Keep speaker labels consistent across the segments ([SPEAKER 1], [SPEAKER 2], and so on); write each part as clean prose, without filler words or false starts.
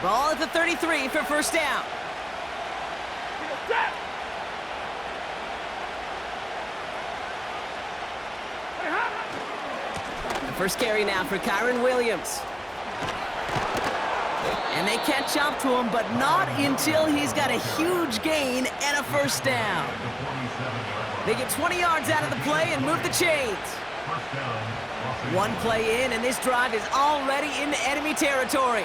[SPEAKER 1] Ball at the 33 for first down. The first carry now for Kyron Williams. And they catch up to him, but not until he's got a huge gain and a first down. They get 20 yards out of the play and move the chains. One play in, and this drive is already into enemy territory.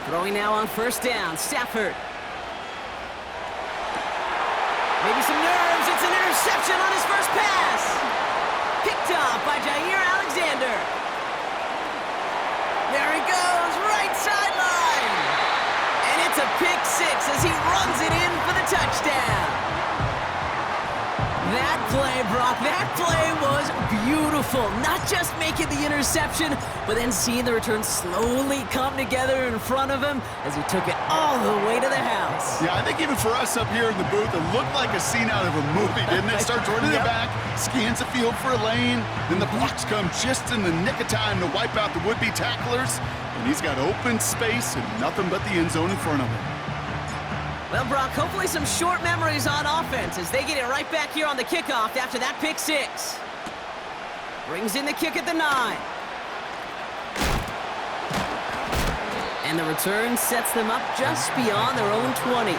[SPEAKER 1] Throwing now on first down, Stafford. Maybe some nerves. It's an interception on his first pass. Picked off by Jair Alexander. There he goes, right sideline. And it's a pick six as he runs it in for the touchdown. That play, Brock, that play was beautiful. Not just making the interception, but then seeing the return slowly come together in front of him as he took it all the way to the house.
[SPEAKER 2] Yeah, I think even for us up here in the booth, it looked like a scene out of a movie, didn't it? Starts running it back, scans the field for a lane, then the blocks come just in the nick of time to wipe out the would-be tacklers, and he's got open space and nothing but the end zone in front of him.
[SPEAKER 1] Well, Brock, hopefully some short memories on offense as they get it right back here on the kickoff after that pick six. Brings in the kick at the 9. And the return sets them up just beyond their own 20.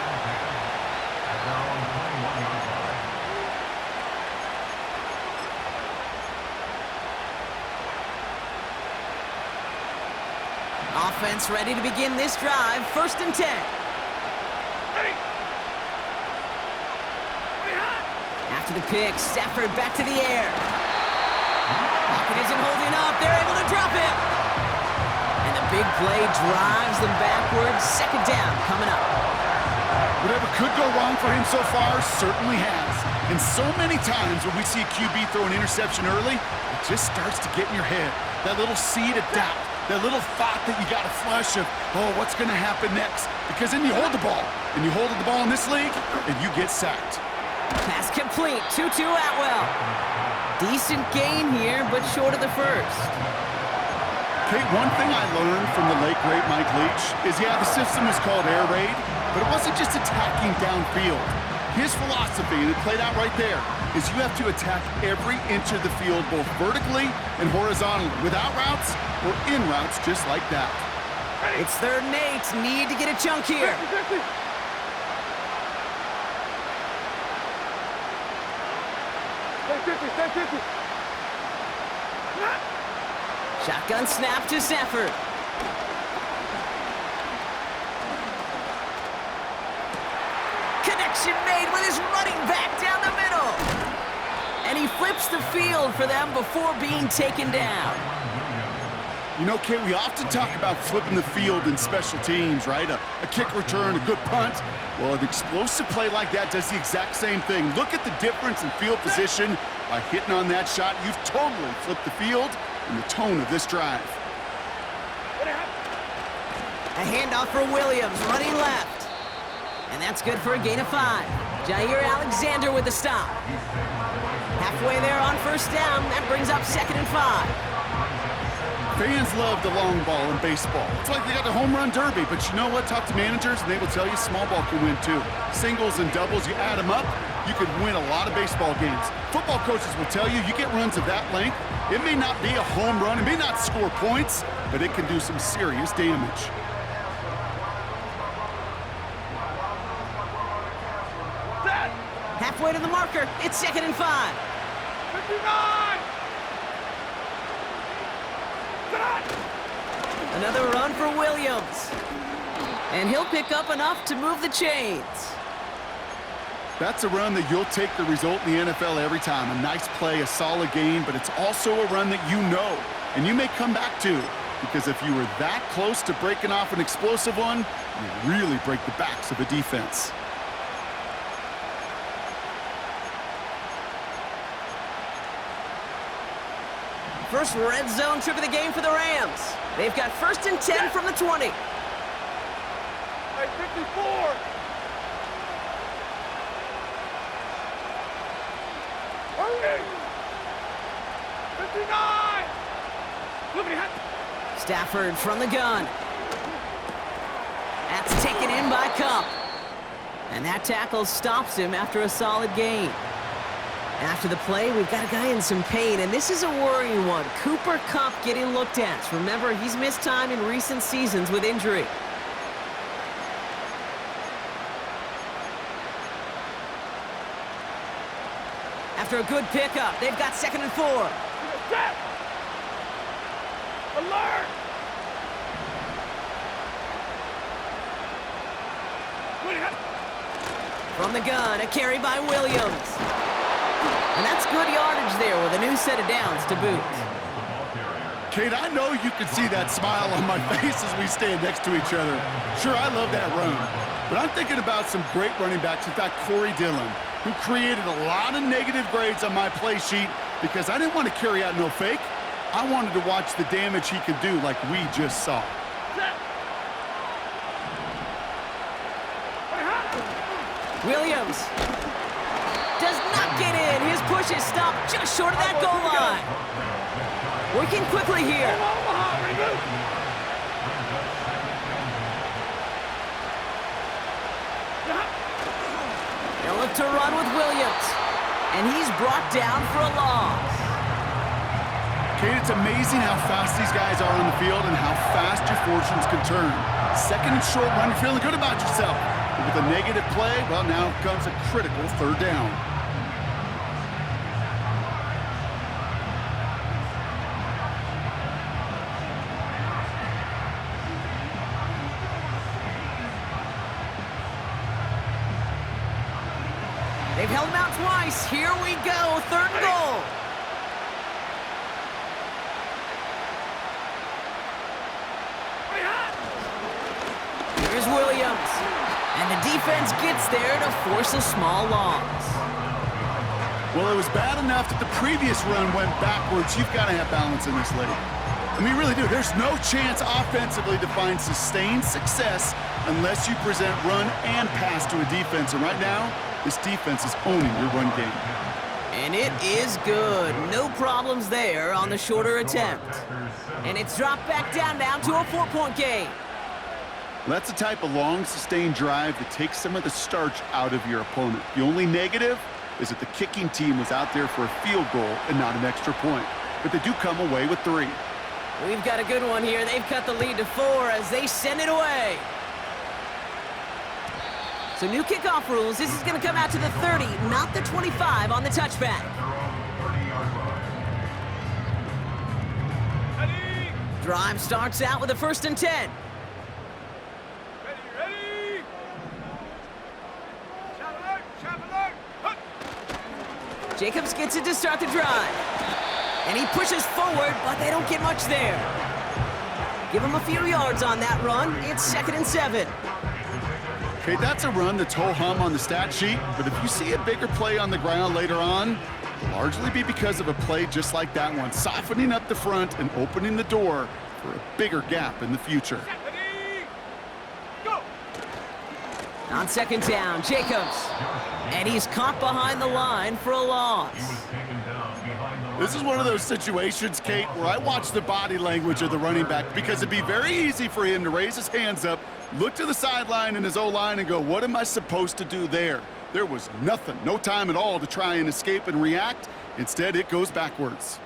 [SPEAKER 1] Offense ready to begin this drive, 1st and 10. After the pick, Stafford back to the air. Pocket isn't holding up. They're able to drop it. And the big play drives them backwards. 2nd down coming up.
[SPEAKER 2] Whatever could go wrong for him so far certainly has. And so many times when we see a QB throw an interception early, it just starts to get in your head. That little seed of doubt. That little thought that you got to flush of, oh, what's going to happen next? Because then you hold the ball. And you hold the ball in this league, and you get sacked.
[SPEAKER 1] Pass complete, 2-2 Atwell. Decent gain here, but short of the first.
[SPEAKER 2] Kate, one thing I learned from the late, great Mike Leach is, yeah, the system was called air raid, but it wasn't just attacking downfield. His philosophy, and it played out right there, is you have to attack every inch of the field, both vertically and horizontally, without routes or in routes just like that.
[SPEAKER 1] It's 3rd and 8. Need to get a chunk here. Shotgun snap to Stafford. Connection made with his running back down the middle. And he flips the field for them before being taken down.
[SPEAKER 2] You know, Kate, we often talk about flipping the field in special teams, right? A kick return, a good punt. Well, an explosive play like that does the exact same thing. Look at the difference in field position. By hitting on that shot, you've totally flipped the field and the tone of this drive.
[SPEAKER 1] A handoff for Williams, running left. And that's good for a gain of 5. Jair Alexander with the stop. Halfway there on first down. That brings up 2nd and 5.
[SPEAKER 2] Fans love the long ball in baseball. It's like they got the home run derby, but you know what? Talk to managers, and they will tell you small ball can win too. Singles and doubles, you add them up, you could win a lot of baseball games. Football coaches will tell you, you get runs of that length, it may not be a home run, it may not score points, but it can do some serious damage.
[SPEAKER 1] Halfway to the marker, it's 2nd and 5. 59! Another run for Williams. And he'll pick up enough to move the chains.
[SPEAKER 2] That's a run that you'll take the result in the NFL every time. A nice play, a solid game, but it's also a run that you know, and you may come back to. Because if you were that close to breaking off an explosive one, you really break the backs of a defense.
[SPEAKER 1] First red zone trip of the game for the Rams. They've got 1st and 10 from the 20.
[SPEAKER 3] Hey, 54!
[SPEAKER 1] Stafford from the gun. That's taken in by Cup. And that tackle stops him after a solid gain. After the play, we've got a guy in some pain, and this is a worrying one. Cooper Kupp getting looked at. Remember, he's missed time in recent seasons with injury. After a good pickup, they've got 2nd and 4.
[SPEAKER 3] Alert!
[SPEAKER 1] From the gun, a carry by Williams. And that's good yardage there with a new set of downs to boot.
[SPEAKER 2] Kate, I know you can see that smile on my face as we stand next to each other. Sure, I love that run. But I'm thinking about some great running backs. In fact, Corey Dillon, who created a lot of negative grades on my play sheet because I didn't want to carry out no fake. I wanted to watch the damage he could do like we just saw.
[SPEAKER 1] Williams does not get in. His push is stopped just short of that goal line. Working quickly here. They'll look to run with Williams. And he's brought down for a loss.
[SPEAKER 2] Kate, it's amazing how fast these guys are on the field and how fast your fortunes can turn. 2nd and short run, you're feeling good about yourself. But with a negative play, well, now comes a critical 3rd down.
[SPEAKER 1] They've held him out twice. Here we go, 3rd and goal. Here's Williams. And the defense gets there to force a small loss.
[SPEAKER 2] Well, it was bad enough that the previous run went backwards. You've got to have balance in this league. I mean, you really do. There's no chance offensively to find sustained success unless you present run and pass to a defense. And right now, this defense is owning your run game.
[SPEAKER 1] And it is good. No problems there on the shorter attempt. And it's dropped back down to a 4-point game.
[SPEAKER 2] That's the type of long, sustained drive that takes some of the starch out of your opponent. The only negative is that the kicking team was out there for a field goal and not an extra point. But they do come away with 3.
[SPEAKER 1] We've got a good one here. They've cut the lead to 4 as they send it away. So new kickoff rules. This is going to come out to the 30, not the 25 on the touchback. Drive starts out with a 1st and 10. Jacobs gets it to start the drive. And he pushes forward, but they don't get much there. Give him a few yards on that run. It's 2nd and 7.
[SPEAKER 2] Okay, that's a run that's ho-hum on the stat sheet, but if you see a bigger play on the ground later on, it'll largely be because of a play just like that one, softening up the front and opening the door for a bigger gap in the future.
[SPEAKER 1] On 2nd down, Jacobs. And he's caught behind the line for a loss.
[SPEAKER 2] This is one of those situations, Kate, where I watch the body language of the running back because it'd be very easy for him to raise his hands up, look to the sideline in his O-line and go, what am I supposed to do there? There was nothing, no time at all to try and escape and react. Instead, it goes backwards.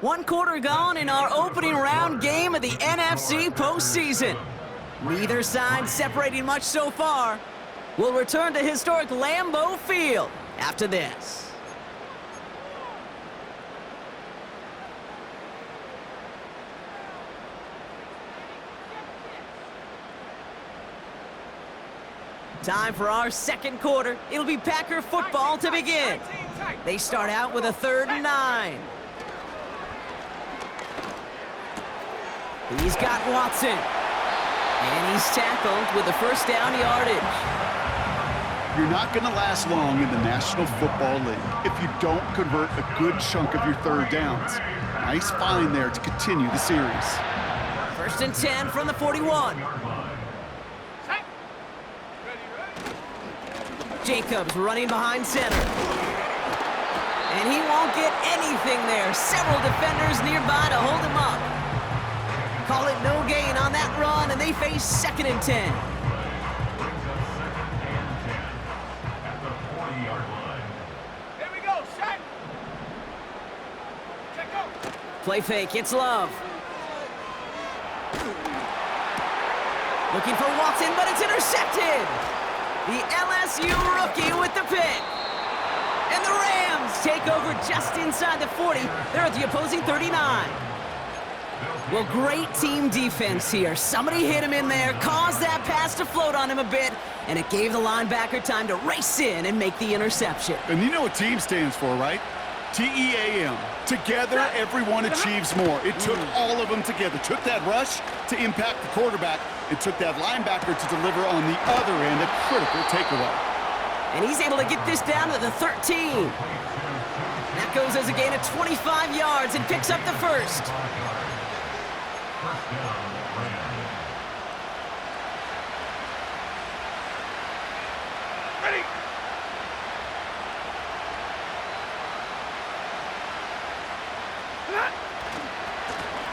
[SPEAKER 1] One quarter gone in our opening round game of the NFC postseason. Neither side separating much so far. We'll return to historic Lambeau Field after this. Time for our 2nd quarter. It'll be Packer football to begin. They start out with a 3rd and 9. He's got Watson. And he's tackled with a 1st down yardage.
[SPEAKER 2] You're not going to last long in the National Football League if you don't convert a good chunk of your 3rd downs. Nice find there to continue the series.
[SPEAKER 1] First and 10 from the 41. Jacobs running behind center. And he won't get anything there. Several defenders nearby to hold him up. Call it no gain on that run, and they face second and 10.
[SPEAKER 3] Here we go, set. Check out.
[SPEAKER 1] Play fake, it's Love. Looking for Watson, but it's intercepted. The LSU rookie with the pick. And the Rams take over just inside the 40. They're at the opposing 39. Well, great team defense here. Somebody hit him in there, caused that pass to float on him a bit, and it gave the linebacker time to race in and make the interception.
[SPEAKER 2] And you know what team stands for, right? T-E-A-M. Together, everyone achieves more. It took all of them together. Took that rush to impact the quarterback. It took that linebacker to deliver on the other end, a critical takeaway.
[SPEAKER 1] And he's able to get this down to the 13. That goes as a gain of 25 yards and picks up the first.
[SPEAKER 3] Ready.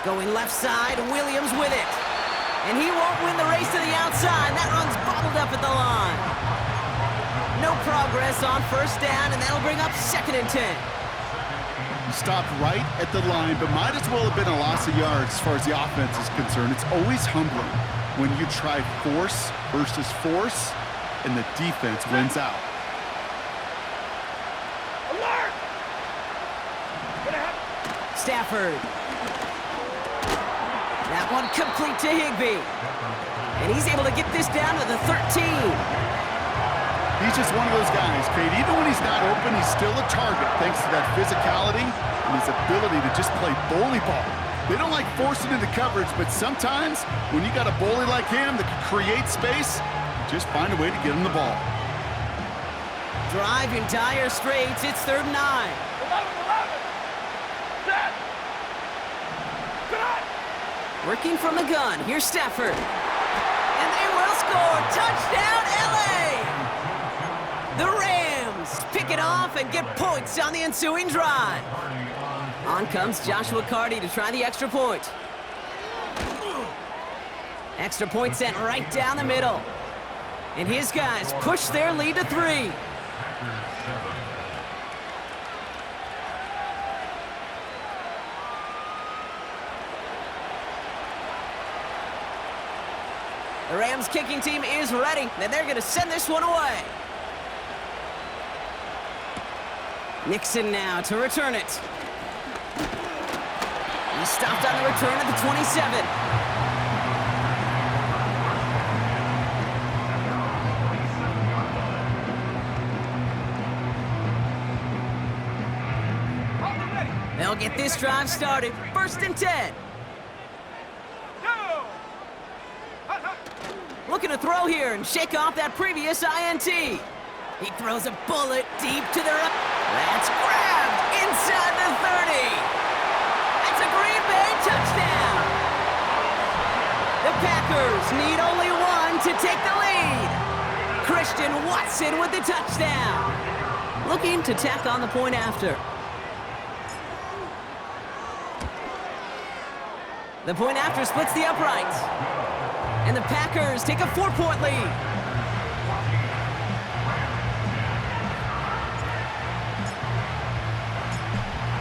[SPEAKER 1] Going left side, Williams with it. And he won't win the race to the outside. That run's bottled up at the line. No progress on first down, and that'll bring up second and 10.
[SPEAKER 2] He stopped right at the line, but might as well have been a loss of yards as far as the offense is concerned. It's always humbling when you try force versus force, and the defense wins out.
[SPEAKER 3] Alert!
[SPEAKER 1] Stafford. That one complete to Higbee. And he's able to get this down to the 13.
[SPEAKER 2] He's just one of those guys, Kate. Even when he's not open, he's still a target thanks to that physicality and his ability to just play bully ball. They don't like forcing into coverage, but sometimes when you got a bully like him that can create space, just find a way to get him the ball.
[SPEAKER 1] Drive in dire straits. It's 3rd and 9.
[SPEAKER 3] 11. Set. Cut.
[SPEAKER 1] Working from the gun. Here's Stafford. And they will score. Touchdown, LA! The Rams pick it off and get points on the ensuing drive. On comes Joshua Carty to try the extra point. Extra point sent right down the middle. And his guys push their lead to 3. The Rams kicking team is ready, and they're going to send this one away. Nixon now to return it. He stopped on the return at the 27. They'll get this drive started. 1st and 10. Looking to throw here and shake off that previous INT. He throws a bullet deep to the right. That's grabbed inside the 30. That's a Green Bay touchdown. The Packers need only one to take the lead. Christian Watson with the touchdown. Looking to tack on the point after. The point after splits the uprights. And the Packers take a 4-point lead.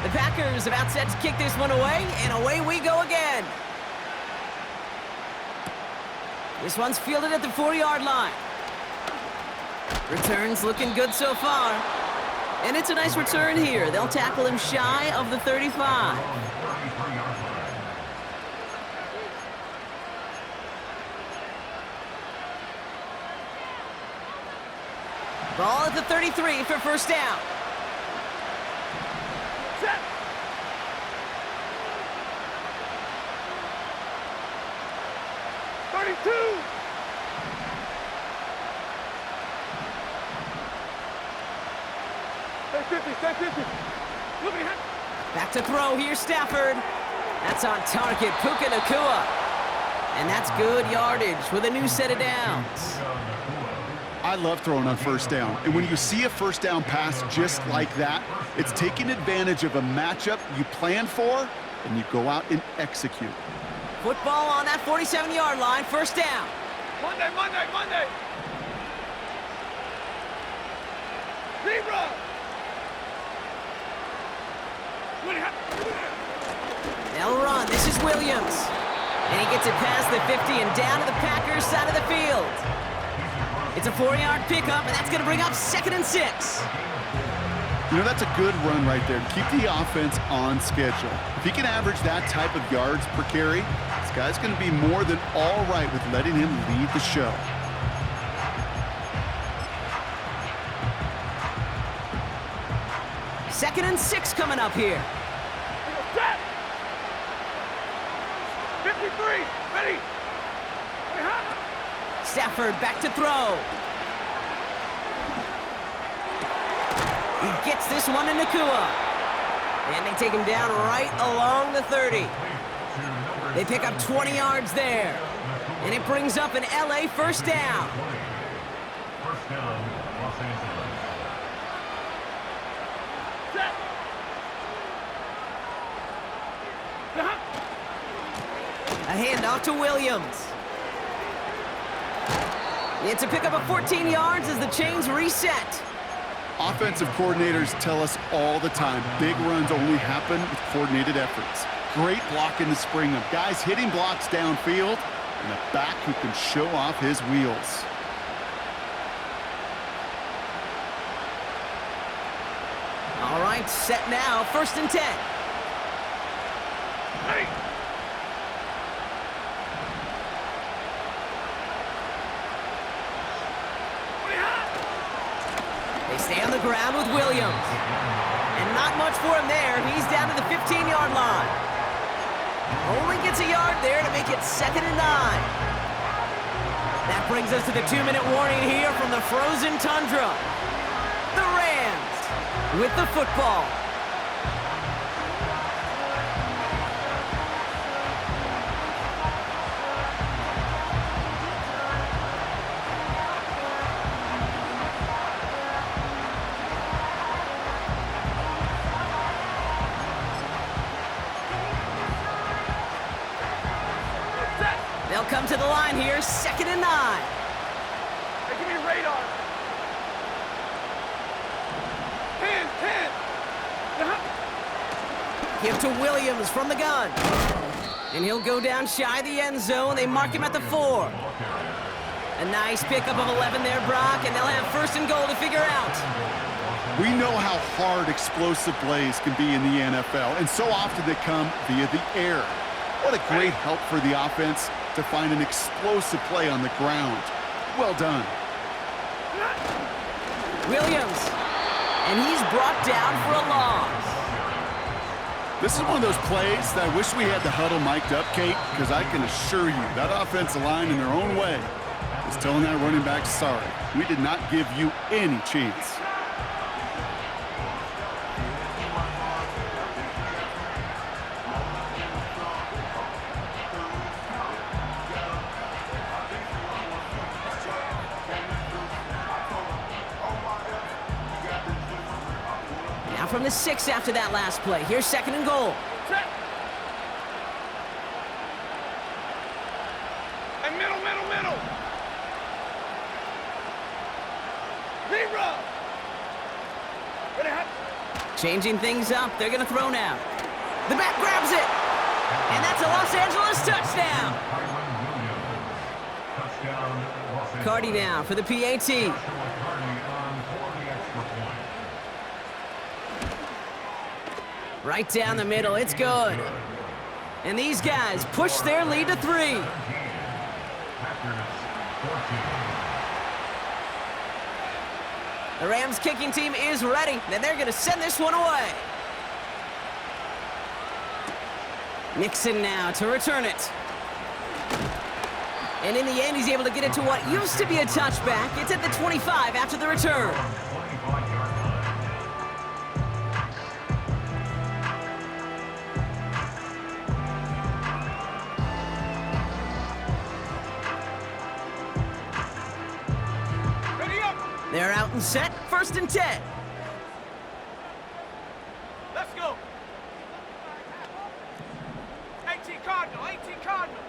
[SPEAKER 1] The Packers about set to kick this one away, and away we go again. This one's fielded at the 4-yard line. Return's looking good so far. And it's a nice return here. They'll tackle him shy of the 35. Ball at the 33 for first down.
[SPEAKER 3] Set. Stay 50. Look at him.
[SPEAKER 1] Back to throw. Here's Stafford. That's on target. Puka Nacua. And that's good yardage with a new set of downs.
[SPEAKER 2] I love throwing on first down. And when you see a first down pass just like that, it's taking advantage of a matchup you plan for, and you go out and execute.
[SPEAKER 1] Football on that 47-yard line, first down.
[SPEAKER 3] Monday, Monday, Monday. Zebra.
[SPEAKER 1] They'll run. This is Williams. And he gets it past the 50 and down to the Packers' side of the field. It's a 4-yard pickup, and that's going to bring up 2nd and 6.
[SPEAKER 2] You know, that's a good run right there to keep the offense on schedule. If he can average that type of yards per carry, this guy's going to be more than all right with letting him lead the show.
[SPEAKER 1] Second and 6 coming up here.
[SPEAKER 3] Set. 53. Ready.
[SPEAKER 1] Stafford back to throw. He gets this one to Nakua. And they take him down right along the 30. They pick up 20 yards there. And it brings up an LA first down.
[SPEAKER 4] First down, Los Angeles.
[SPEAKER 3] Set.
[SPEAKER 1] A handoff to Williams. It's a pickup of 14 yards as the chains reset.
[SPEAKER 2] Offensive coordinators tell us all the time, big runs only happen with coordinated efforts. Great block in the spring of guys hitting blocks downfield and a back who can show off his wheels.
[SPEAKER 1] All right, set now, 1st and 10.
[SPEAKER 3] Ready.
[SPEAKER 1] They stay on the ground with Williams. And not much for him there. He's down to the 15-yard line. Only gets a yard there to make it 2nd and 9. That brings us to the 2-minute warning here from the frozen tundra. The Rams with the football. They'll come to the line here, 2nd and 9.
[SPEAKER 3] Hey, give me a radar. 10.
[SPEAKER 1] Give to Williams from the gun. And he'll go down shy of the end zone. They mark him at the 4. A nice pickup of 11 there, Brock, and they'll have 1st and goal to figure out.
[SPEAKER 2] We know how hard explosive plays can be in the NFL, and so often they come via the air. What a great help for the offense to find an explosive play on the ground. Well done.
[SPEAKER 1] Williams. And he's brought down for a loss.
[SPEAKER 2] This is one of those plays that I wish we had the huddle mic'd up, Kate, because I can assure you that offensive line in their own way is telling that running back, sorry, we did not give you any chance.
[SPEAKER 1] Now from the 6 after that last play. Here's 2nd and goal.
[SPEAKER 3] Set. And middle. Zebra. Ready, hot.
[SPEAKER 1] Changing things up. They're going to throw now. The back grabs it. And that's a Los Angeles touchdown. Cardi now for the PAT. Right down the middle. It's good. And these guys push their lead to 3. The Rams kicking team is ready, and they're going to send this one away. Nixon now to return it. And in the end, he's able to get it to what used to be a touchback. It's at the 25 after the return. They're out and set, 1st and 10.
[SPEAKER 3] Let's go. 18 Cardinal, 18 Cardinal.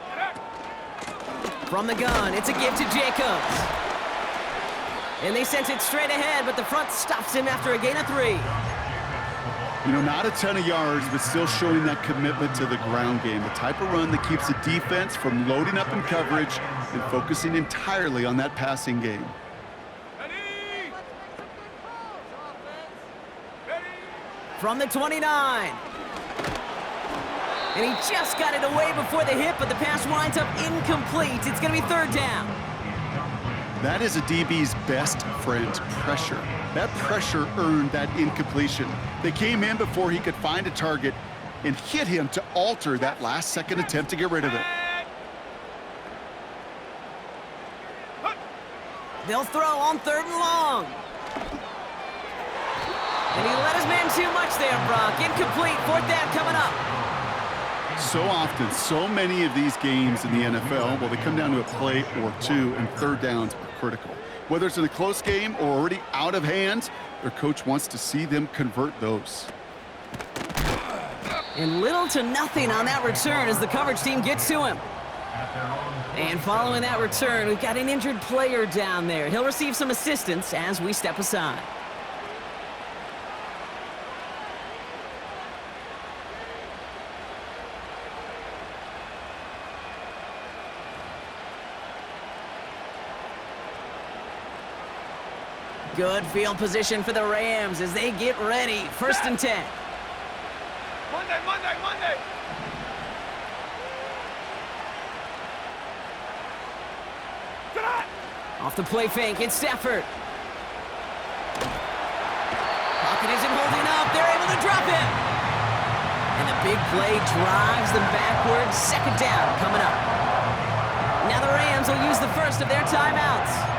[SPEAKER 3] Get up.
[SPEAKER 1] From the gun, it's a give to Jacobs. And they sent it straight ahead, but the front stops him after a gain of 3.
[SPEAKER 2] You know, not a ton of yards, but still showing that commitment to the ground game. The type of run that keeps the defense from loading up in coverage and focusing entirely on that passing game.
[SPEAKER 3] Ready? Ready?
[SPEAKER 1] From the 29. And he just got it away before the hit, but the pass winds up incomplete. It's going to be 3rd down.
[SPEAKER 2] That is a DB's best friend, pressure. That pressure earned that incompletion. They came in before he could find a target and hit him to alter that last-second attempt to get rid of it.
[SPEAKER 1] They'll throw on 3rd and long. And he let his man too much there, Brock. Incomplete, 4th down coming up.
[SPEAKER 2] So often, so many of these games in the NFL, well, they come down to a play or two, and 3rd downs are critical. Whether it's in a close game or already out of hand, their coach wants to see them convert those.
[SPEAKER 1] And little to nothing on that return as the coverage team gets to him. And following that return, we've got an injured player down there. He'll receive some assistance as we step aside. Good field position for the Rams as they get ready. 1st and 10.
[SPEAKER 3] Monday, Monday, Monday. Tonight.
[SPEAKER 1] Off the play fake, it's Stafford. Pocket isn't holding up. They're able to drop him. And the big play drives them backwards. 2nd down coming up. Now the Rams will use the first of their timeouts.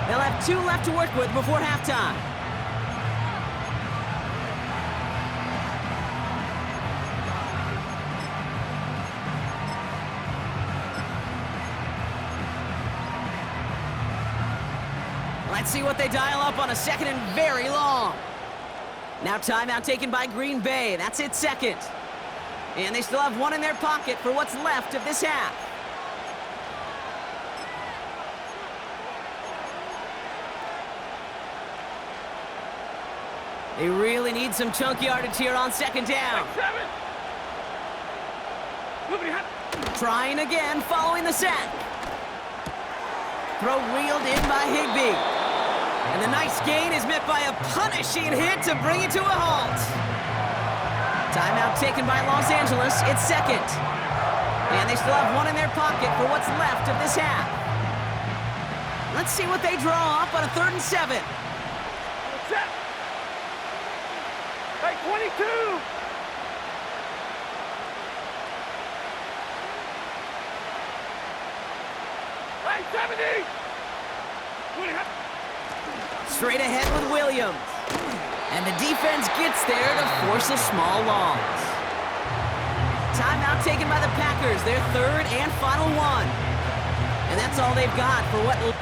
[SPEAKER 1] They'll have 2 left to work with before halftime. Let's see what they dial up on a 2nd and very long. Now timeout taken by Green Bay. That's it, 2nd. And they still have 1 in their pocket for what's left of this half. They really need some chunk yardage here on 2nd down.
[SPEAKER 3] 7. Moving ahead.
[SPEAKER 1] Trying again, following the sack. Throw reeled in by Higbee. And the nice gain is met by a punishing hit to bring it to a halt. Timeout taken by Los Angeles. It's 2nd. And they still have 1 in their pocket for what's left of this half. Let's see what they draw up on a 3rd and 7.
[SPEAKER 3] Set. Hey, 22. Hey, 70. 20.
[SPEAKER 1] Straight ahead with Williams. And the defense gets there to force a small loss. Timeout taken by the Packers, their 3rd and final one. And that's all they've got for what...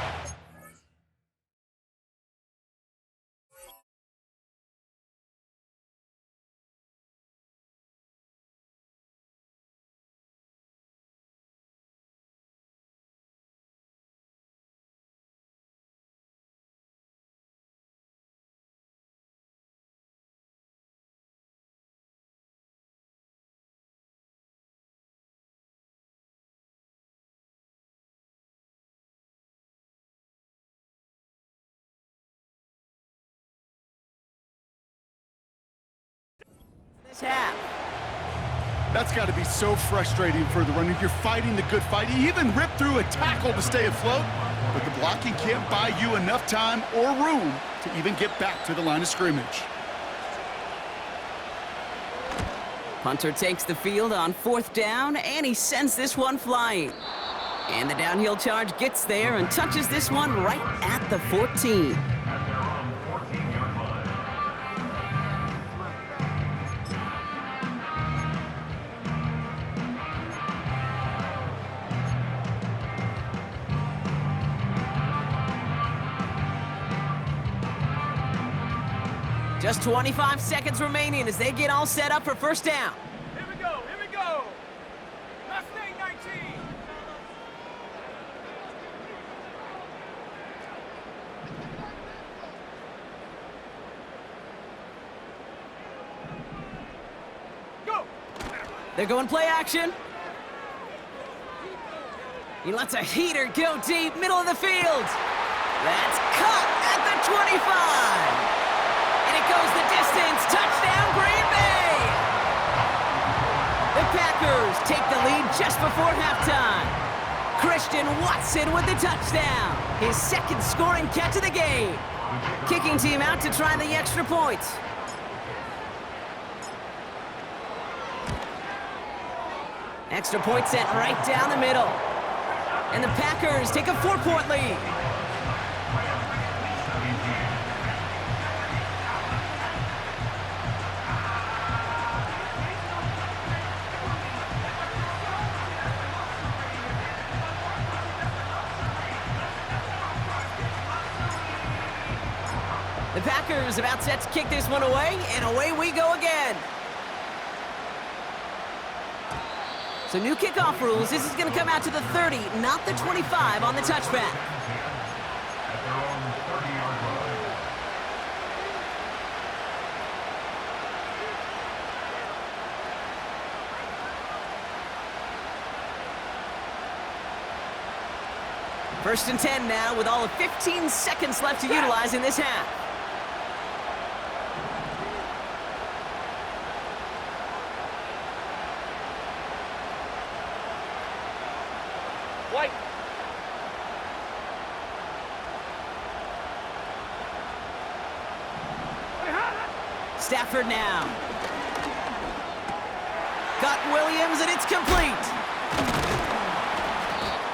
[SPEAKER 1] half.
[SPEAKER 2] That's got to be so frustrating for the runner. You're fighting the good fight. You even ripped through a tackle to stay afloat, but the blocking can't buy you enough time or room to even get back to the line of scrimmage.
[SPEAKER 1] Punter takes the field on 4th down, and he sends this one flying. And the downhill charge gets there and touches this one right at the 14. Just 25 seconds remaining as they get all set up for first down.
[SPEAKER 3] Here we go, here we go. Mustang 19. Go.
[SPEAKER 1] They're going play action. He lets a heater go deep, middle of the field. That's cut at the 25. And it goes the distance. Touchdown, Green Bay. The Packers take the lead just before halftime. Christian Watson with the touchdown. His second scoring catch of the game. Kicking team out to try the extra point. Extra point sent right down the middle. And the Packers take a 4-point lead. The Packers about set to kick this one away, and away we go again. So new kickoff rules. This is going to come out to the 30, not the 25 on the touchback.
[SPEAKER 4] At their own 30-yard line.
[SPEAKER 1] First and 10 now with all of 15 seconds left to utilize in this half.
[SPEAKER 3] White.
[SPEAKER 1] Stafford now. Got Williams, and it's complete.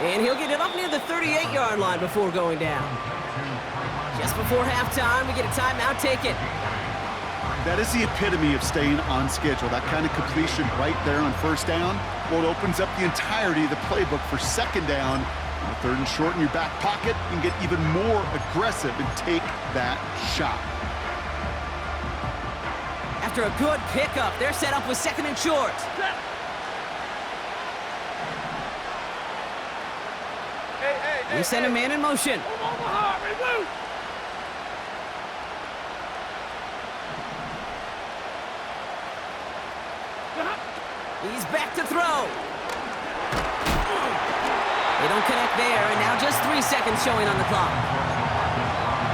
[SPEAKER 1] And he'll get it up near the 38-yard line before going down. Just before halftime, we get a timeout taken.
[SPEAKER 2] That is the epitome of staying on schedule. That kind of completion right there on first down. Well, it opens up the entirety of the playbook for second down. On the third and short in your back pocket, you can get even more aggressive and take that shot.
[SPEAKER 1] After a good pickup, they're set up with second and short. We send a man in motion. He's back to throw. They don't connect there, and now just 3 seconds showing on the clock.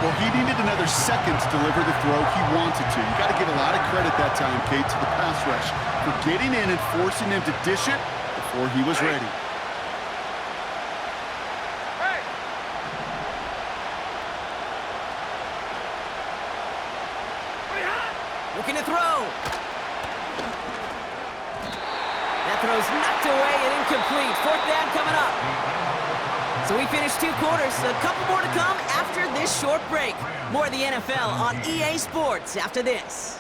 [SPEAKER 2] Well, he needed another second to deliver the throw he wanted to. You got to give a lot of credit that time, Kate, to the pass rush for getting in and forcing him to dish it before he was ready.
[SPEAKER 1] Looking to throw. That throw's knocked away and incomplete. Fourth down coming up. So we finished 2 quarters. A couple more to come after this short break. More of the NFL on EA Sports after this.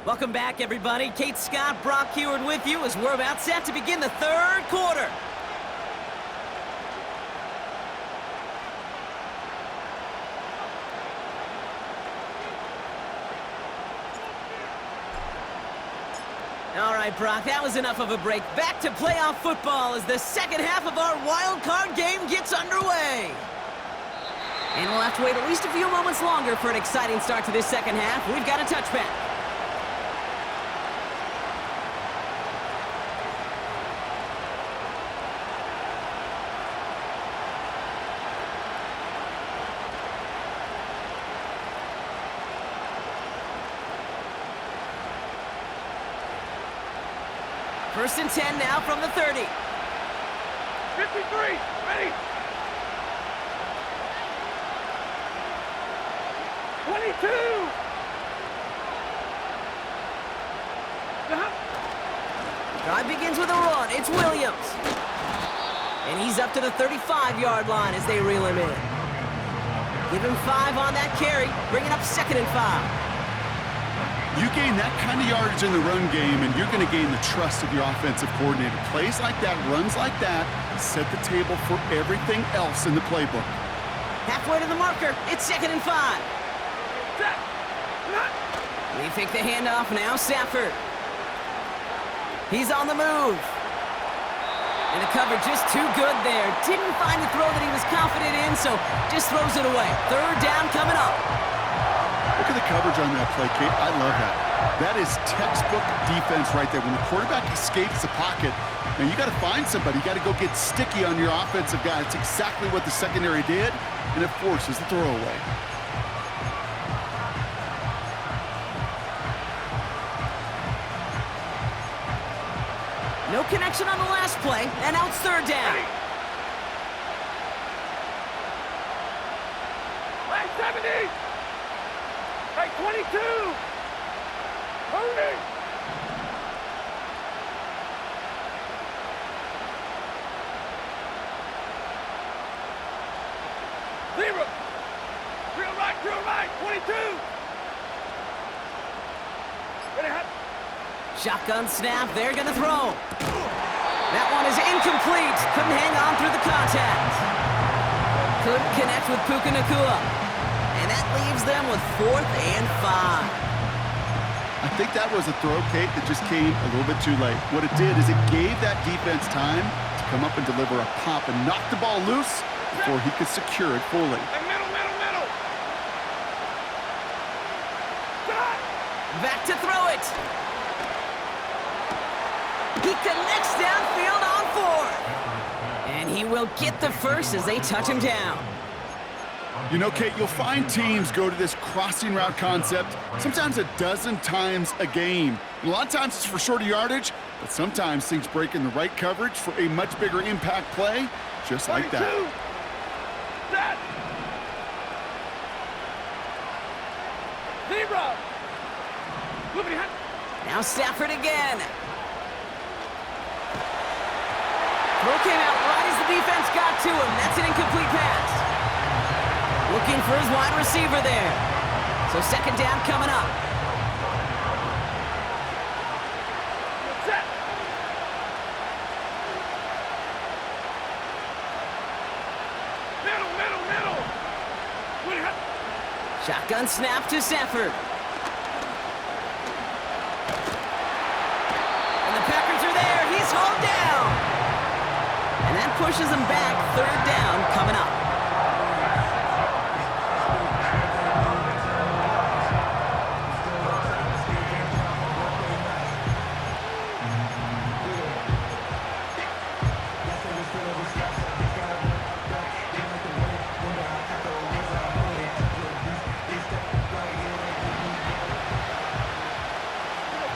[SPEAKER 1] Welcome back, everybody. Kate Scott, Brock Heward with you as we're about set to begin the third quarter. All right, Brock, that was enough of a break. Back to playoff football as the second half of our wild card game gets underway. And we'll have to wait at least a few moments longer for an exciting start to this second half. We've got a touchback. First and 10 now from the 30.
[SPEAKER 3] 53, ready. 22.
[SPEAKER 1] Drive begins with a run. It's Williams. And he's up to the 35-yard line as they reel him in. Give him 5 on that carry, bringing up 2nd and 5.
[SPEAKER 2] You gain that kind of yardage in the run game, and you're going to gain the trust of your offensive coordinator. Plays like that, runs like that, set the table for everything else in the playbook.
[SPEAKER 1] Halfway to the marker, it's 2nd and 5. They fake the handoff, now Stafford. He's on the move. And the cover just too good there. Didn't find the throw that he was confident in, so just throws it away. 3rd down coming up.
[SPEAKER 2] Look at the coverage on that play, Kate. I love that. That is textbook defense right there. When the quarterback escapes the pocket, and you got to find somebody. You got to go get sticky on your offensive guy. It's exactly what the secondary did, and it forces the throwaway.
[SPEAKER 1] No connection on the last play, and now it's 3rd down.
[SPEAKER 3] Hey, 70! Hey, 22! Hurry! Zero! Real right, 22! Ready, hot!
[SPEAKER 1] Shotgun snap, they're gonna throw. That one is incomplete. Couldn't hang on through the contact. Couldn't connect with Puka Nacua. And that leaves them with 4th and 5.
[SPEAKER 2] I think that was a throw, Kate, that just came a little bit too late. What it did is it gave that defense time to come up and deliver a pop and knock the ball loose before he could secure it fully.
[SPEAKER 3] Hey, middle!
[SPEAKER 1] Back to throw it. He connects downfield on 4th. And he will get the first as they touch him down.
[SPEAKER 2] You know, Kate, you'll find teams go to this crossing route concept sometimes a dozen times a game. And a lot of times it's for shorter yardage, but sometimes things break in the right coverage for a much bigger impact play, just like that.
[SPEAKER 3] Set! Zero! Moving ahead.
[SPEAKER 1] Now Stafford again. Throw came out right as the defense got to him. That's an incomplete pass. Looking for his wide receiver there. So 2nd down coming up.
[SPEAKER 3] Set! Middle! Moving ahead.
[SPEAKER 1] Shotgun snap to Stafford. And the Packers are there. He's hauled down. And that pushes him back. 3rd down coming up.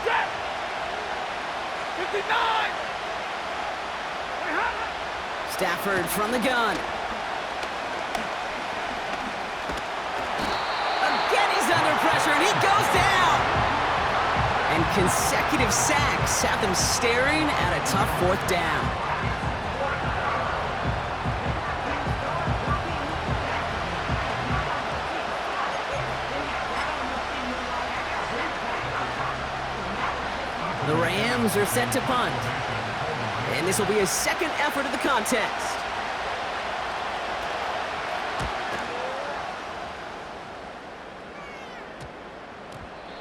[SPEAKER 3] Set! 59!
[SPEAKER 1] Stafford from the gun. Again, he's under pressure, and he goes down. And consecutive sacks have them staring at a tough 4th down. The Rams are set to punt. And this will be his 2nd effort of the contest.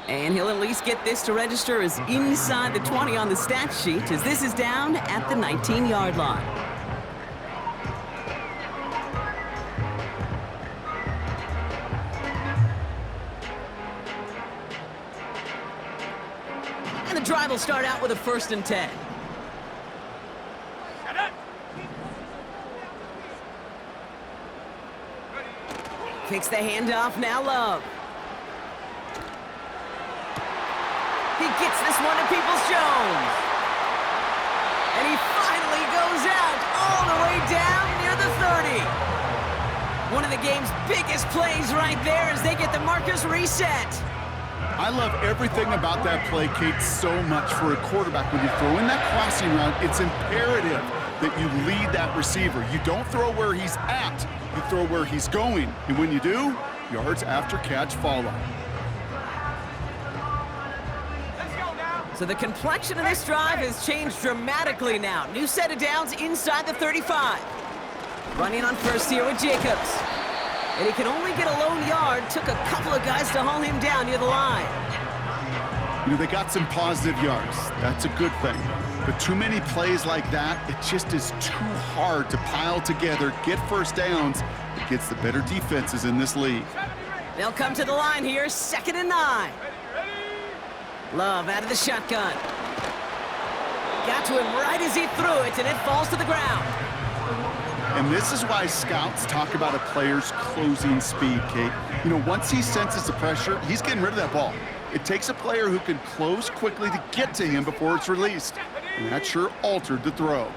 [SPEAKER 1] And he'll at least get this to register as inside the 20 on the stat sheet, as this is down at the 19-yard line. And the drive will start out with a 1st and 10. Kicks the handoff, now Love. He gets this one to Peoples-Jones. And he finally goes out all the way down near the 30. One of the game's biggest plays right there as they get the markers reset.
[SPEAKER 2] I love everything about that play, Kate, so much for a quarterback. When you throw in that crossing route, it's imperative that you lead that receiver. You don't throw where he's at, you throw where he's going. And when you do, yards after catch follow.
[SPEAKER 1] So the complexion of this drive has changed dramatically now. New set of downs inside the 35. Running on first here with Jacobs. And he can only get a lone yard. Took a couple of guys to haul him down near the line.
[SPEAKER 2] You know, they got some positive yards. That's a good thing. But too many plays like that, it just is too hard to pile together, get first downs against the better defenses in this league.
[SPEAKER 1] They'll come to the line here, 2nd and 9. Love out of the shotgun. Got to him right as he threw it, and it falls to the ground.
[SPEAKER 2] And this is why scouts talk about a player's closing speed, Kate. You know, once he senses the pressure, he's getting rid of that ball. It takes a player who can close quickly to get to him before it's released. And that sure altered the throw.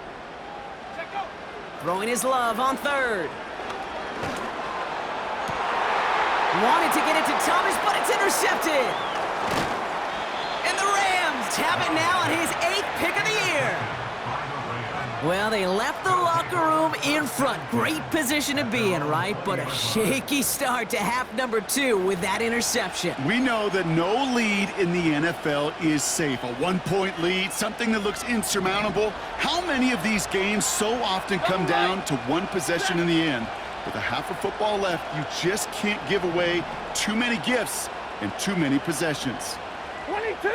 [SPEAKER 1] Throwing his Love on 3rd. Wanted to get it to Thomas, but it's intercepted. And the Rams have it now on his 8th pick of the year. Well, they left the locker room in front. Great position to be in, right? But a shaky start to half number 2 with that interception.
[SPEAKER 2] We know that no lead in the NFL is safe. A 1-point lead, something that looks insurmountable. How many of these games so often come down to one possession in the end? With a half of football left, you just can't give away too many gifts and too many possessions.
[SPEAKER 3] 22!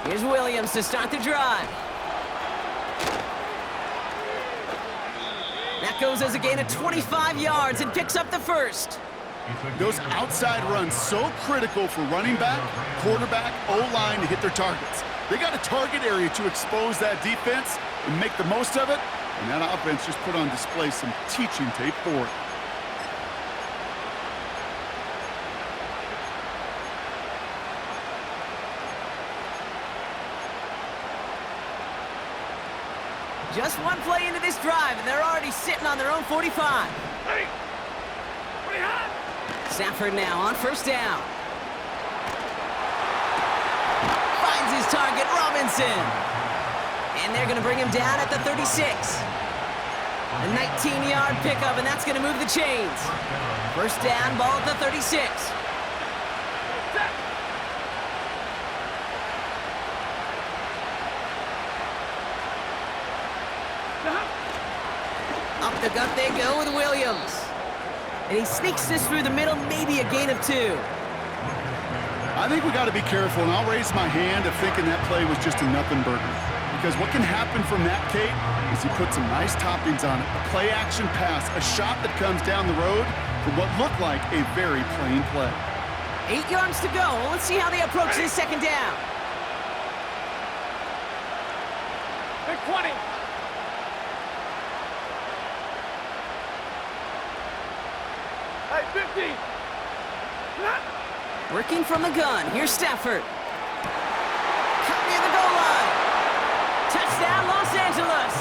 [SPEAKER 1] Here's Williams to start the drive. That goes as a gain of 25 yards and picks up the first.
[SPEAKER 2] Those outside runs so critical for running back, quarterback, O-line to hit their targets. They got a target area to expose that defense and make the most of it, and that offense just put on display some teaching tape for it.
[SPEAKER 1] Just one play into this drive, and they're already sitting on their own 45.
[SPEAKER 3] Hey! Pretty hot!
[SPEAKER 1] Stafford now on 1st down. Finds his target, Robinson. And they're going to bring him down at the 36. A 19-yard pickup, and that's going to move the chains. 1st down, ball at the 36. Up the gut they go with Williams. And he sneaks this through the middle, maybe a gain of 2.
[SPEAKER 2] I think we got to be careful, and I'll raise my hand of thinking that play was just a nothing burger. Because what can happen from that, Kate, is he put some nice toppings on it. A play-action pass, a shot that comes down the road for what looked like a very plain play.
[SPEAKER 1] 8 yards to go. Well, let's see how they approach this 2nd down.
[SPEAKER 3] Big 20! Hey, 50!
[SPEAKER 1] Working from the gun. Here's Stafford. Cut near the goal line. Touchdown, Los Angeles.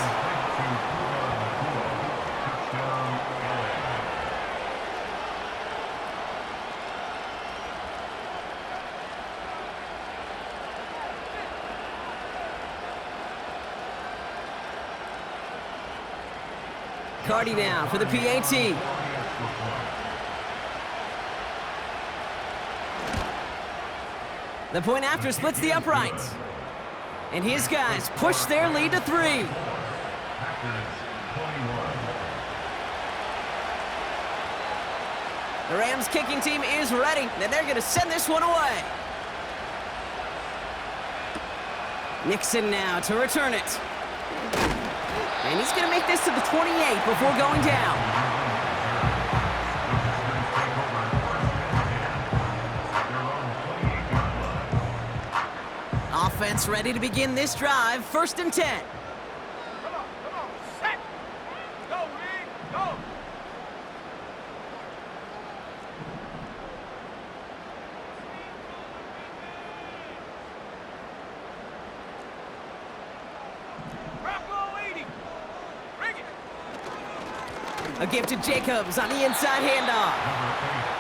[SPEAKER 1] Cardi now for the PAT. The point after splits the uprights. And his guys push their lead to 3. The Rams kicking team is ready, and they're going to send this one away. Nixon now to return it. And he's going to make this to the 28 before going down. Offense ready to begin this drive. 1st and 10.
[SPEAKER 3] Come on, set! Go, Reed, go! Bronco 80! Bring it!
[SPEAKER 1] A gift to Jacobs on the inside handoff.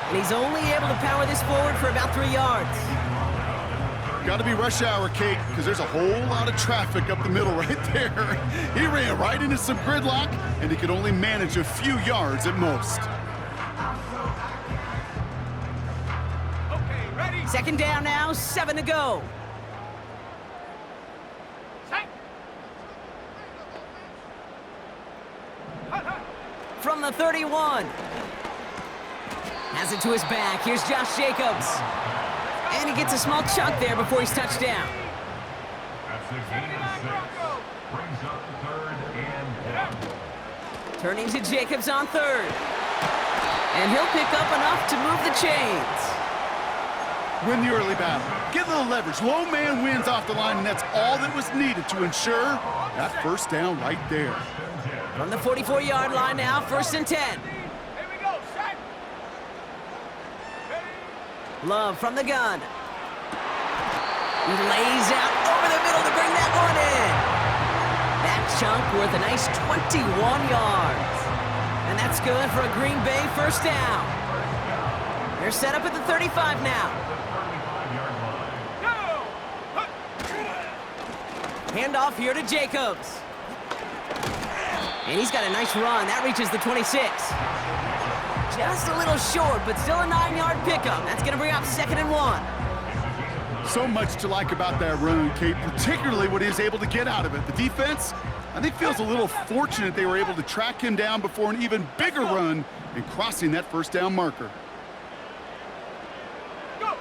[SPEAKER 1] And he's only able to power this forward for about 3 yards.
[SPEAKER 2] Got to be rush hour, Kate, because there's a whole lot of traffic up the middle right there. He ran right into some gridlock, and he could only manage a few yards at most.
[SPEAKER 3] Okay, ready?
[SPEAKER 1] Second down now, 7 to go.
[SPEAKER 3] Set. Hut, hut.
[SPEAKER 1] From the 31. Has it to his back. Here's Josh Jacobs. And he gets a small chunk there before he's touched down.
[SPEAKER 4] That's a gain of 6. Brings up third and 1.
[SPEAKER 1] Turning to Jacobs on third. And he'll pick up enough to move the chains.
[SPEAKER 2] Win the early battle. Get a little leverage. Low man wins off the line, and that's all that was needed to ensure that first down right there.
[SPEAKER 1] From the 44-yard line now, 1st and 10.
[SPEAKER 3] Here we go. Set. Ready?
[SPEAKER 1] Love from the gun. He lays out over the middle to bring that one in. That chunk worth a nice 21 yards. And that's good for a Green Bay first down. They're set up at the 35 now.
[SPEAKER 3] Go. Hut.
[SPEAKER 1] Handoff here to Jacobs. And he's got a nice run. That reaches the 26. Just a little short, but still a 9-yard pickup. That's going to bring up 2nd and 1.
[SPEAKER 2] So much to like about that run, Kate, particularly what he was able to get out of it. The defense, I think, feels a little fortunate they were able to track him down before an even bigger run and crossing that first down marker.
[SPEAKER 3] Go.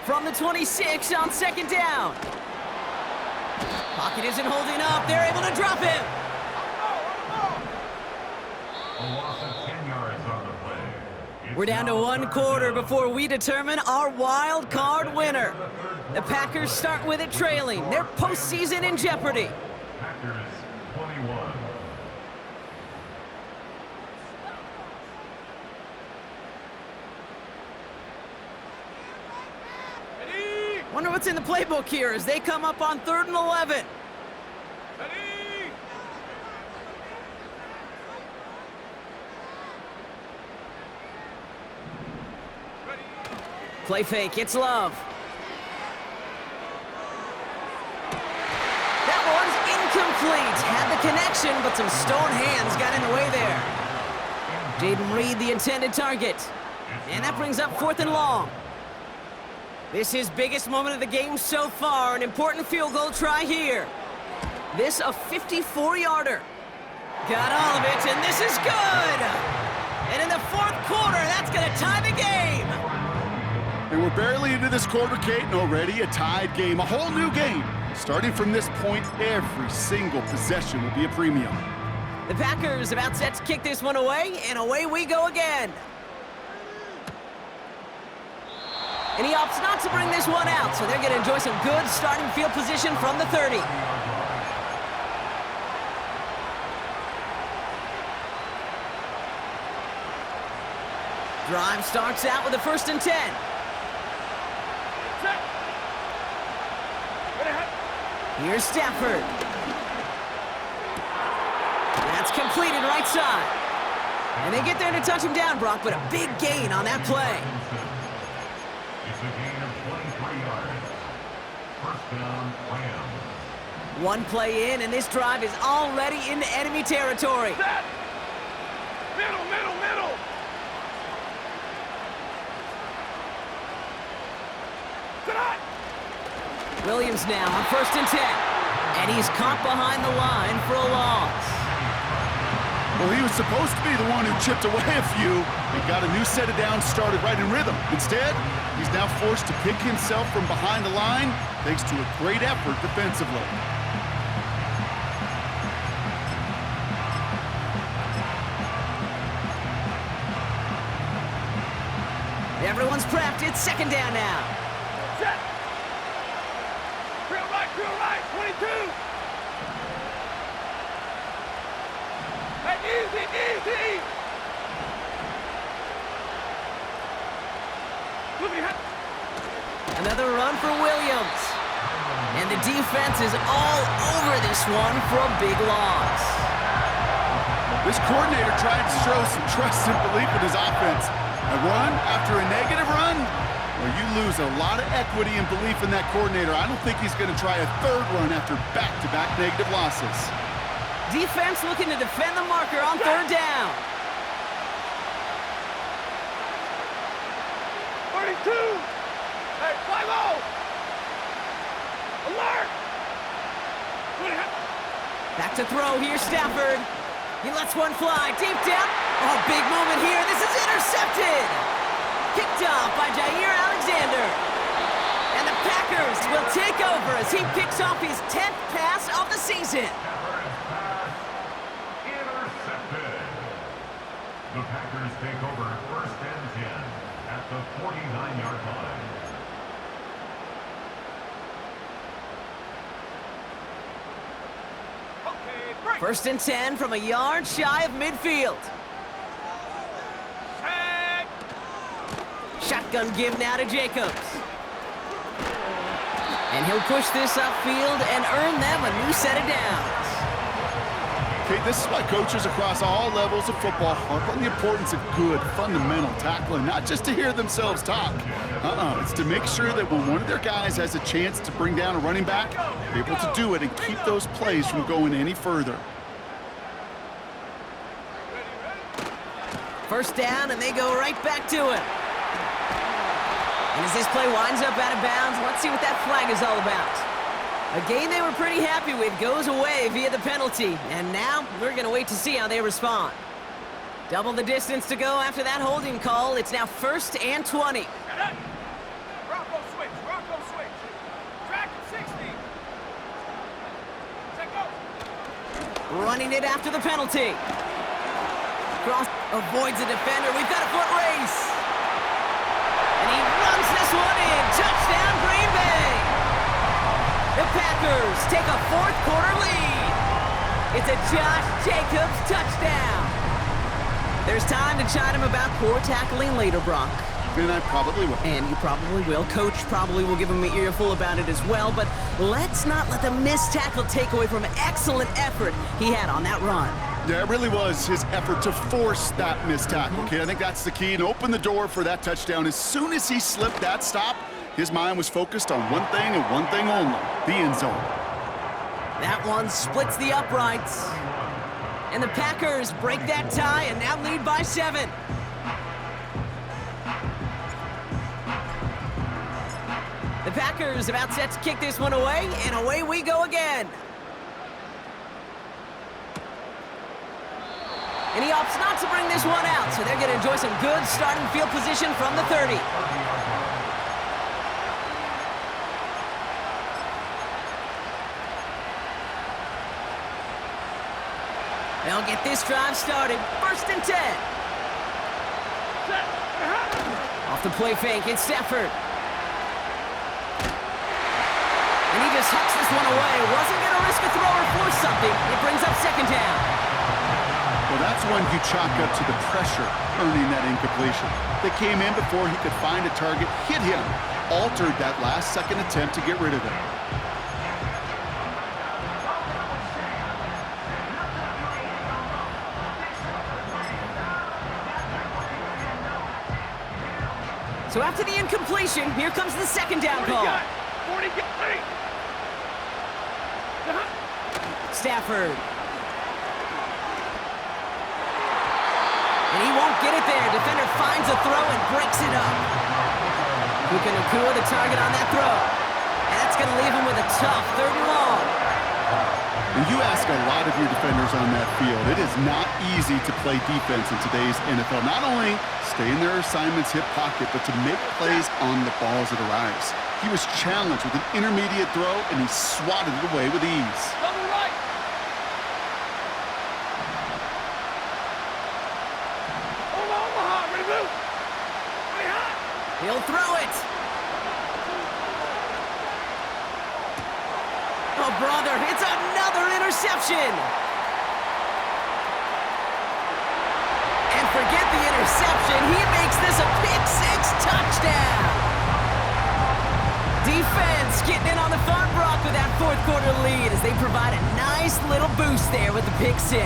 [SPEAKER 1] From the 26 on 2nd down. Pocket isn't holding up. They're able to drop him.
[SPEAKER 4] A loss of 10 yards on the play. It's
[SPEAKER 1] We're down to
[SPEAKER 4] now
[SPEAKER 1] 1
[SPEAKER 4] third
[SPEAKER 1] quarter
[SPEAKER 4] down.
[SPEAKER 1] before we determine our wild card winner. The Packers start with it trailing. Their postseason in jeopardy.
[SPEAKER 4] Packers 21.
[SPEAKER 3] Ready?
[SPEAKER 1] Wonder what's in the playbook here as they come up on 3rd and 11.
[SPEAKER 3] Ready? Ready?
[SPEAKER 1] Play fake, it's Love. That one's incomplete. Had the connection, but some stone hands got in the way there. Jaden Reed, the intended target. And that brings up 4th and long. This is biggest moment of the game so far. An important field goal try here. This a 54-yarder. Got all of it, and this is good. And in the 4th quarter, that's going to tie the game.
[SPEAKER 2] And we're barely into this quarter, Kate, and already a tied game, a whole new game. Starting from this point, every single possession will be a premium.
[SPEAKER 1] The Packers about set to kick this one away, and away we go again. And he opts not to bring this one out, so they're going to enjoy some good starting field position from the 30. Drive starts out with a 1st and 10.
[SPEAKER 3] Set. Ready? Hut.
[SPEAKER 1] Here's Stafford. That's completed right side. And they get there to touch him down, Brock, but a big gain on that play.
[SPEAKER 4] It's a gain of 23 yards. First down, Rams.
[SPEAKER 1] One play in, and this drive is already into enemy territory.
[SPEAKER 3] Set. Middle, middle, middle. Tonight.
[SPEAKER 1] Williams now on 1st and 10. And he's caught behind the line for a loss.
[SPEAKER 2] Well, he was supposed to be the one who chipped away a few and got a new set of downs started right in rhythm. Instead, he's now forced to pick himself from behind the line thanks to a great effort defensively.
[SPEAKER 1] Everyone's prepped. It's 2nd down now.
[SPEAKER 3] Set. Real right, 22. Hey, easy, easy. Moving hut.
[SPEAKER 1] Another run for Williams. And the defense is all over this one for a big loss.
[SPEAKER 2] This coordinator tried to show some trust and belief in his offense. A run after a negative run? Well, you lose a lot of equity and belief in that coordinator. I don't think he's going to try a third run after back-to-back negative losses.
[SPEAKER 1] Defense looking to defend the marker on third down.
[SPEAKER 3] 32! Hey, fly low! Alert!
[SPEAKER 1] Back to throw here, Stafford. He lets one fly deep down. Oh, big moment here. This is intercepted. Picked off by Jair Alexander. And the Packers will take over as he picks off his 10th pass of the season.
[SPEAKER 4] Intercepted. The Packers take over first and 10 at the 49-yard line.
[SPEAKER 1] First and 10 from a yard shy of midfield. Shotgun give now to Jacobs. And he'll push this upfield and earn them a new set of downs.
[SPEAKER 2] Okay, this is why coaches across all levels of football harp on the importance of good, fundamental tackling, not just to hear themselves talk. It's to make sure that when one of their guys has a chance to bring down a running back, they're able to do it and keep those plays from going any further.
[SPEAKER 1] First down, and they go right back to it. And as this play winds up out of bounds, let's see what that flag is all about. A game they were pretty happy with goes away via the penalty, and now we're going to wait to see how they respond. Double the distance to go after that holding call. It's now first and 20.
[SPEAKER 3] Rocco switch, Rocco switch. Track at 60. Set go.
[SPEAKER 1] Running it after the penalty. Cross avoids a defender. We've got a foot race. And he runs this one in. Touchdown, Green Bay. The Packers take a fourth quarter lead. It's a Josh Jacobs touchdown. There's time to chide him about poor tackling later, Brock.
[SPEAKER 2] And I probably will.
[SPEAKER 1] And you probably will. Coach probably will give him an earful about it as well. But let's not let the missed tackle take away from excellent effort he had on that run.
[SPEAKER 2] Yeah, it really was his effort to force that missed tackle. Okay, I think that's the key, and open the door for that touchdown. As soon as he slipped that stop, his mind was focused on one thing and one thing only, the end zone.
[SPEAKER 1] That one splits the uprights. And the Packers break that tie and now lead by 7. The Packers about set to kick this one away, and away we go again. And he opts not to bring this one out, so they're going to enjoy some good starting field position from the 30. They'll get this drive started. First and 10. Off the play fake, it's Stafford. And he just hucks this one away. Wasn't going to risk a throw or force something. It brings up second down.
[SPEAKER 2] Well, that's one you chalk up to the pressure earning that incompletion. They came in before he could find a target, hit him, altered that last-second attempt to get rid of it.
[SPEAKER 1] So after the incompletion, here comes the second down call.
[SPEAKER 3] 40
[SPEAKER 1] Stafford. And he won't get it there. Defender finds a throw and breaks it up. Puka Nacua the target on that throw. And that's going to leave him with a tough 3rd and long.
[SPEAKER 2] And you ask a lot of your defenders on that field. It is not easy to play defense in today's NFL. Not only stay in their assignment's hip pocket, but to make plays on the balls that arise. He was challenged with an intermediate throw, and he swatted it away with ease.
[SPEAKER 3] Double right. Omaha, ready to move. Ready hot.
[SPEAKER 1] He'll throw it. Oh, brother, it's another interception. And forget the interception. He makes this a pick-6 touchdown. Defense getting in on the fun, Brock, with that fourth quarter lead as they provide a nice little boost there with the pick-6.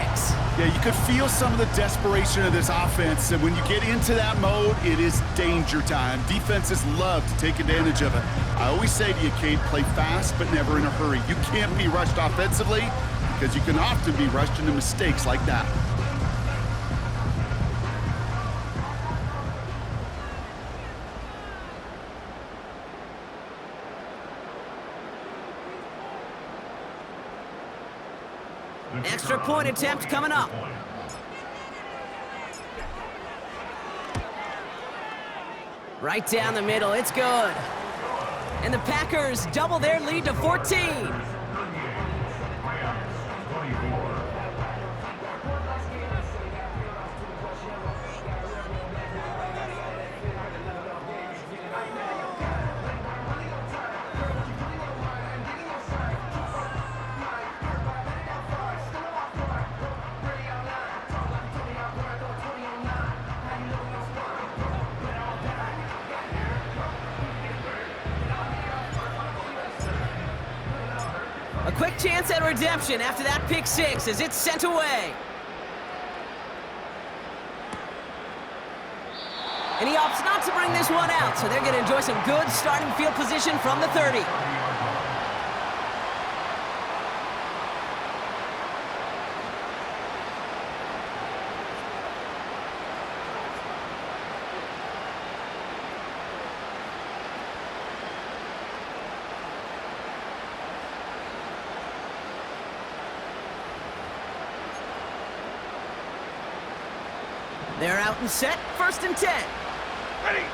[SPEAKER 2] Yeah, you could feel some of the desperation of this offense, and when you get into that mode, it is danger time. Defenses love to take advantage of it. I always say to you, Kate, play fast but never in a hurry. You can't be rushed offensively because you can often be rushed into mistakes like that.
[SPEAKER 1] Extra point attempt coming up. Right down the middle, it's good. And the Packers double their lead to 14. A quick chance at redemption after that pick six as it's sent away. And he opts not to bring this one out, so they're going to enjoy some good starting field position from the 30. They're out and set, 1st and 10.
[SPEAKER 3] Ready.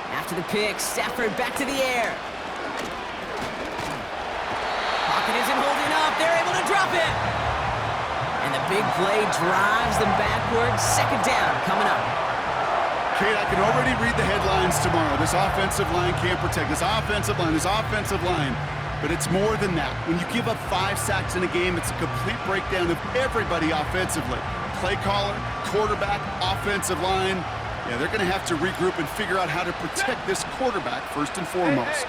[SPEAKER 1] After the pick, Stafford back to the air. Pocket isn't holding up. They're able to drop it. And the big play drives them backwards. 2nd down coming up.
[SPEAKER 2] Kate, I can already read the headlines tomorrow. This offensive line can't protect. This offensive line. But it's more than that. When you give up 5 sacks in a game, it's a complete breakdown of everybody offensively. Play caller, quarterback, offensive line. Yeah, they're going to have to regroup and figure out how to protect this quarterback first and foremost.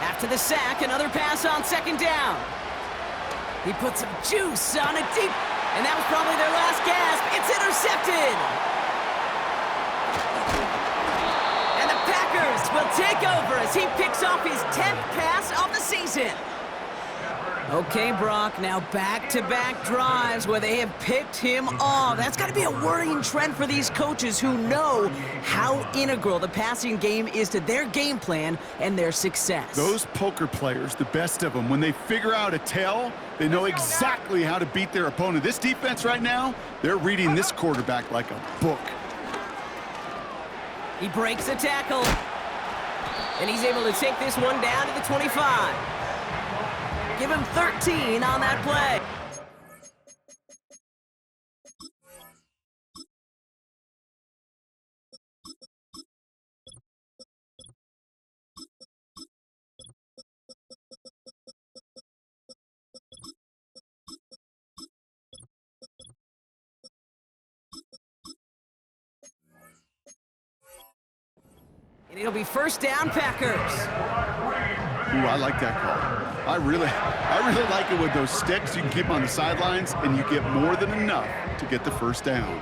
[SPEAKER 1] After the sack, another pass on 2nd down. He put some juice on it deep, and that was probably their last gasp. It's intercepted. Will take over as he picks off his 10th pass of the season. Okay, Brock, now back-to-back drives where they have picked him off. That's got to be a worrying trend for these coaches who know how integral the passing game is to their game plan and their success.
[SPEAKER 2] Those poker players, the best of them, when they figure out a tell, they know exactly how to beat their opponent. This defense right now, they're reading this quarterback like a book.
[SPEAKER 1] He breaks the tackle. And he's able to take this one down to the 25. Give him 13 on that play. And it'll be 1st down, Packers.
[SPEAKER 2] Ooh, I like that call. I really like it with those sticks. You can keep them on the sidelines, and you get more than enough to get the 1st down.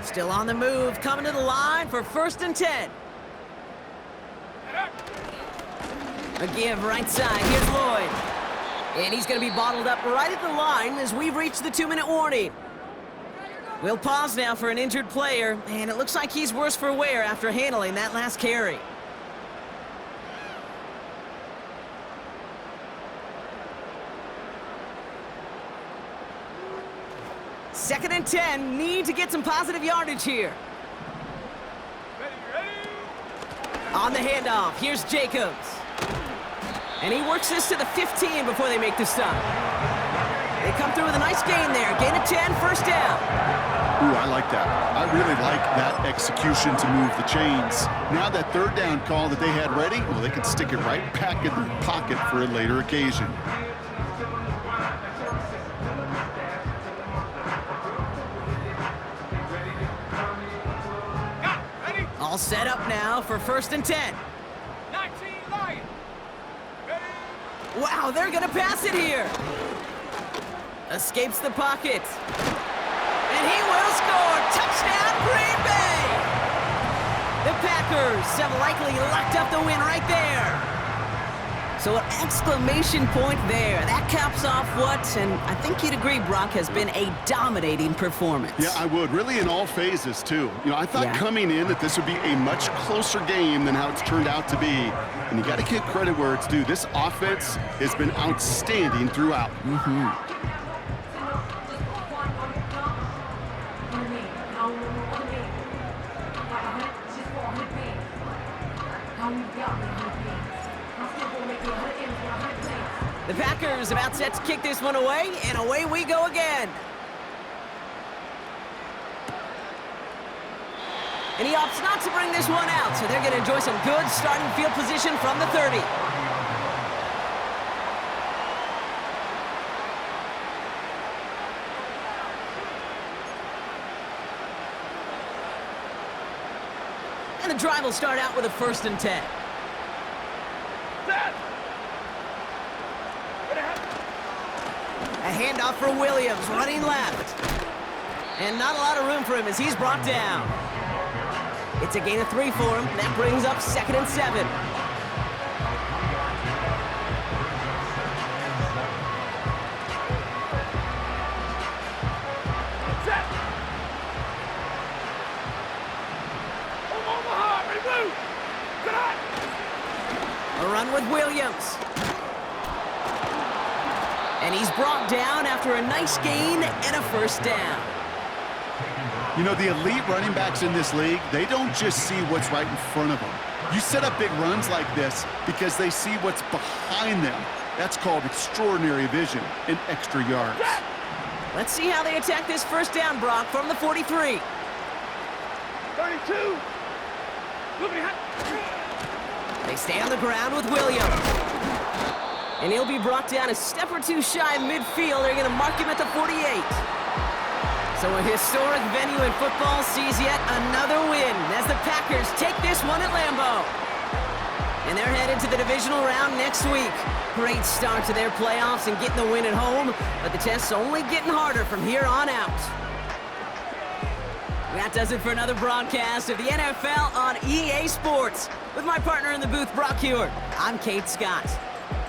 [SPEAKER 1] Still on the move, coming to the line for 1st and 10. A give right side, here's Lloyd. And he's going to be bottled up right at the line as we reach the 2-minute warning. We'll pause now for an injured player, and it looks like he's worse for wear after handling that last carry. Second and 10, need to get some positive yardage here. On the handoff, here's Jacobs. And he works this to the 15 before they make the stop. They come through with a nice gain there. Gain of 10, 1st down.
[SPEAKER 2] Ooh, I like that. I really like that execution to move the chains. Now that 3rd down call that they had ready, well, they can stick it right back in their pocket for a later occasion.
[SPEAKER 1] All set up now for 1st and 10.
[SPEAKER 3] 19 Lions. Ready?
[SPEAKER 1] Wow, they're gonna pass it here. Escapes the pocket. And he will score. Touchdown, Green Bay! The Packers have likely locked up the win right there. So an exclamation point there. That caps off what, and I think you'd agree, Brock, has been a dominating performance.
[SPEAKER 2] Yeah, I would. Really in all phases, too. You know, I thought coming in that this would be a much closer game than how it's turned out to be. And you got to give credit where it's due. This offense has been outstanding throughout.
[SPEAKER 1] The Packers about set to kick this one away, and away we go again. And he opts not to bring this one out, so they're going to enjoy some good starting field position from the 30. And the drive will start out with a 1st and 10. A handoff for Williams, running left. And not a lot of room for him as he's brought down. It's a gain of 3 for him. That brings up 2nd and 7. A run with Williams. And he's brought down after a nice gain and a 1st down.
[SPEAKER 2] You know, the elite running backs in this league, they don't just see what's right in front of them. You set up big runs like this because they see what's behind them. That's called extraordinary vision and extra yards.
[SPEAKER 1] Let's see how they attack this 1st down, Brock, from the 43.
[SPEAKER 3] 32.
[SPEAKER 1] They stay on the ground with Williams. And he'll be brought down a step or two shy of midfield. They're going to mark him at the 48. So a historic venue in football sees yet another win as the Packers take this one at Lambeau. And they're headed to the divisional round next week. Great start to their playoffs and getting the win at home, but the test's only getting harder from here on out. That does it for another broadcast of the NFL on EA Sports. With my partner in the booth, Brock Hewitt, I'm Kate Scott.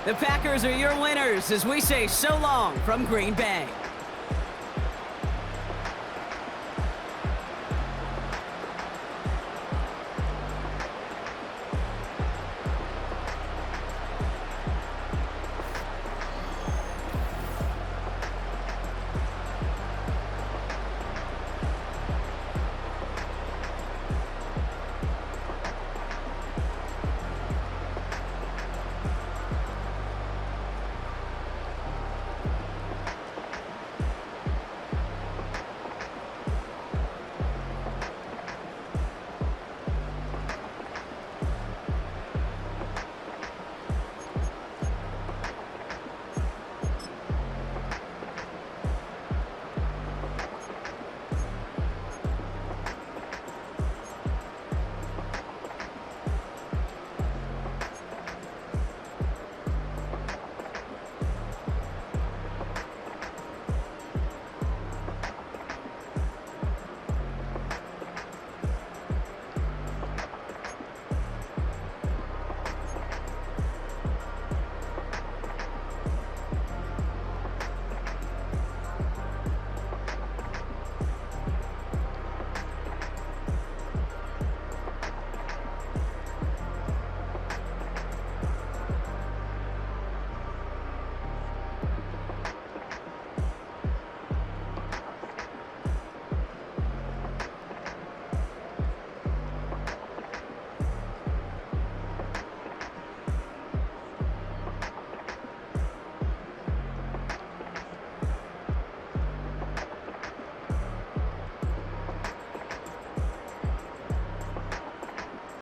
[SPEAKER 1] The Packers are your winners as we say so long from Green Bay.